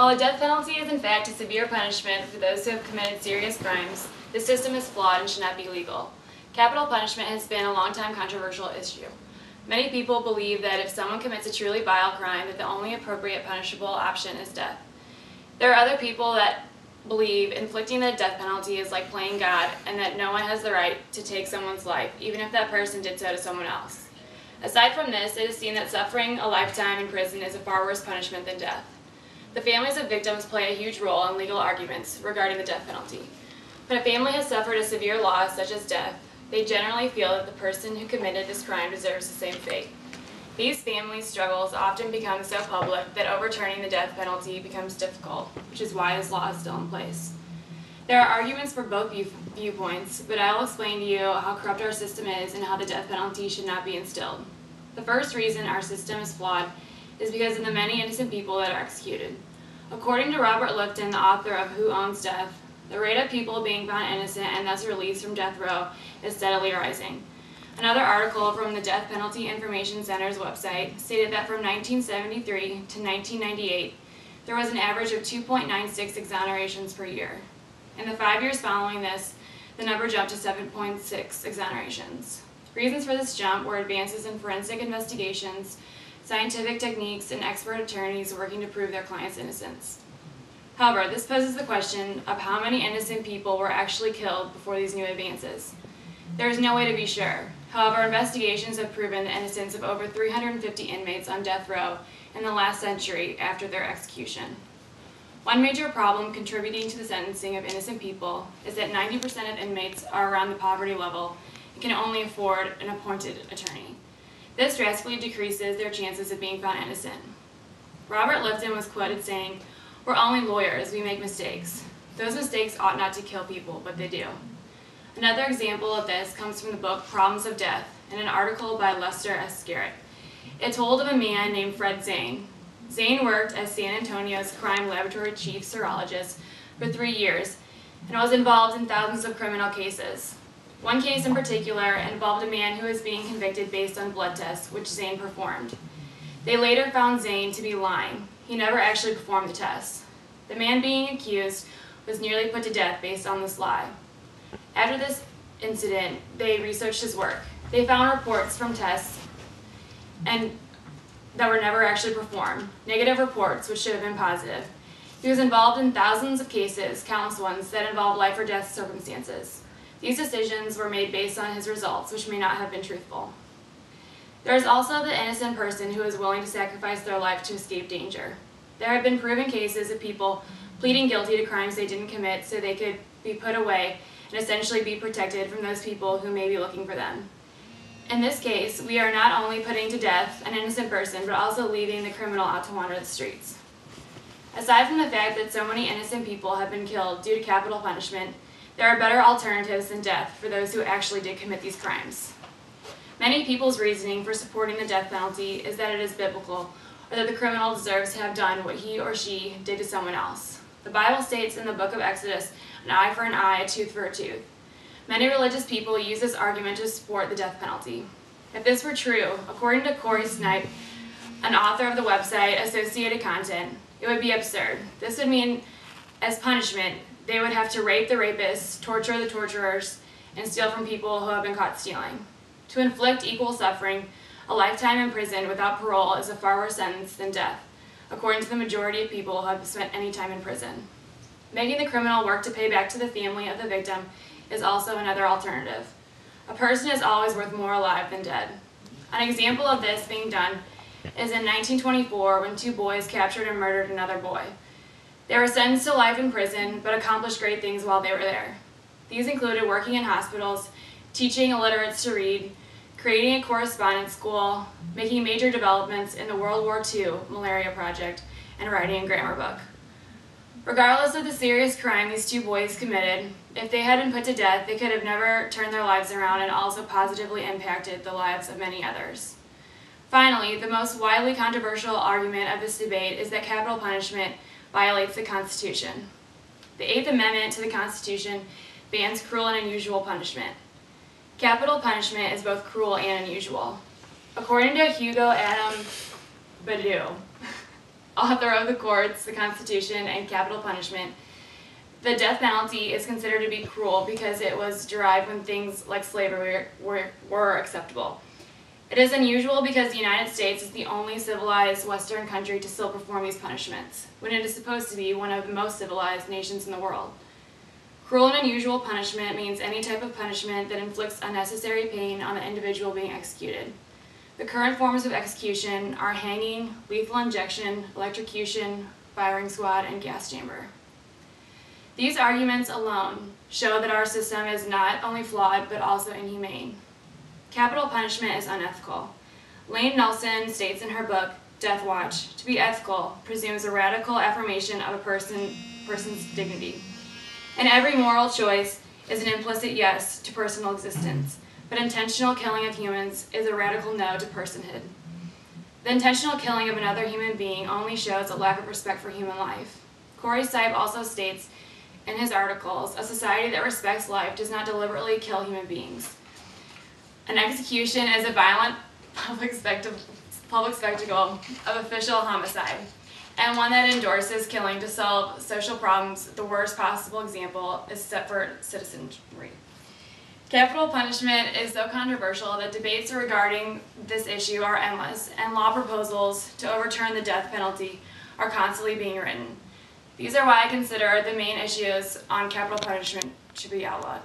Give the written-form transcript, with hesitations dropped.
While the death penalty is in fact a severe punishment for those who have committed serious crimes, the system is flawed and should not be legal. Capital punishment has been a long-time controversial issue. Many people believe that if someone commits a truly vile crime, that the only appropriate punishable option is death. There are other people that believe inflicting the death penalty is like playing God, and that no one has the right to take someone's life, even if that person did so to someone else. Aside from this, it is seen that suffering a lifetime in prison is a far worse punishment than death. The families of victims play a huge role in legal arguments regarding the death penalty. When a family has suffered a severe loss, such as death, they generally feel that the person who committed this crime deserves the same fate. These families' struggles often become so public that overturning the death penalty becomes difficult, which is why this law is still in place. There are arguments for both viewpoints, but I will explain to you how corrupt our system is and how the death penalty should not be instilled. The first reason our system is flawed is because of the many innocent people that are executed. According to Robert Lifton, the author of Who Owns Death, the rate of people being found innocent and thus released from death row is steadily rising. Another article from the Death Penalty Information Center's website stated that from 1973 to 1998, there was an average of 2.96 exonerations per year. In the 5 years following this, the number jumped to 7.6 exonerations. Reasons for this jump were advances in forensic investigations, scientific techniques, and expert attorneys working to prove their client's innocence. However, this poses the question of how many innocent people were actually killed before these new advances. There is no way to be sure. However, investigations have proven the innocence of over 350 inmates on death row in the last century after their execution. One major problem contributing to the sentencing of innocent people is that 90% of inmates are around the poverty level and can only afford an appointed attorney. This drastically decreases their chances of being found innocent. Robert Lifton was quoted saying, "We're only lawyers, we make mistakes. Those mistakes ought not to kill people, but they do." Another example of this comes from the book Problems of Death in an article by Lester S. Garrett. It told of a man named Fred Zane. Zane worked as San Antonio's crime laboratory chief serologist for 3 years and was involved in thousands of criminal cases. One case in particular involved a man who was being convicted based on blood tests, which Zane performed. They later found Zane to be lying. He never actually performed the tests. The man being accused was nearly put to death based on this lie. After this incident, they researched his work. They found reports from tests that were never actually performed, negative reports which should have been positive. He was involved in thousands of cases, countless ones, that involved life or death circumstances. These decisions were made based on his results, which may not have been truthful. There is also the innocent person who is willing to sacrifice their life to escape danger. There have been proven cases of people pleading guilty to crimes they didn't commit so they could be put away and essentially be protected from those people who may be looking for them. In this case, we are not only putting to death an innocent person, but also leaving the criminal out to wander the streets. Aside from the fact that so many innocent people have been killed due to capital punishment, there are better alternatives than death for those who actually did commit these crimes. Many people's reasoning for supporting the death penalty is that it is biblical, or that the criminal deserves to have done what he or she did to someone else. The Bible states in the book of Exodus, "An eye for an eye, a tooth for a tooth." Many religious people use this argument to support the death penalty. If this were true, according to Corey Snipe, an author of the website Associated Content, it would be absurd. This would mean, as punishment, they would have to rape the rapists, torture the torturers, and steal from people who have been caught stealing. To inflict equal suffering, a lifetime in prison without parole is a far worse sentence than death, according to the majority of people who have spent any time in prison. Making the criminal work to pay back to the family of the victim is also another alternative. A person is always worth more alive than dead. An example of this being done is in 1924 when 2 boys captured and murdered another boy. They were sentenced to life in prison, but accomplished great things while they were there. These included working in hospitals, teaching illiterates to read, creating a correspondence school, making major developments in the World War II malaria project, and writing a grammar book. Regardless of the serious crime these 2 boys committed, if they had been put to death, they could have never turned their lives around and also positively impacted the lives of many others. Finally, the most widely controversial argument of this debate is that capital punishment violates the Constitution. The 8th Amendment to the Constitution bans cruel and unusual punishment. Capital punishment is both cruel and unusual. According to Hugo Adam Badiou, author of the courts, the Constitution, and capital punishment, the death penalty is considered to be cruel because it was derived when things like slavery were acceptable. It is unusual because the United States is the only civilized Western country to still perform these punishments, when it is supposed to be one of the most civilized nations in the world. Cruel and unusual punishment means any type of punishment that inflicts unnecessary pain on the individual being executed. The current forms of execution are hanging, lethal injection, electrocution, firing squad, and gas chamber. These arguments alone show that our system is not only flawed, but also inhumane. Capital punishment is unethical. Lane Nelson states in her book, Death Watch, to be ethical presumes a radical affirmation of a person's dignity. And every moral choice is an implicit yes to personal existence, but intentional killing of humans is a radical no to personhood. The intentional killing of another human being only shows a lack of respect for human life. Corey Stipe also states in his articles, a society that respects life does not deliberately kill human beings. An execution is a violent public spectacle of official homicide, and one that endorses killing to solve social problems. The worst possible example is set for citizenry. Capital punishment is so controversial that debates regarding this issue are endless, and law proposals to overturn the death penalty are constantly being written. These are why I consider the main issues on capital punishment should be outlawed.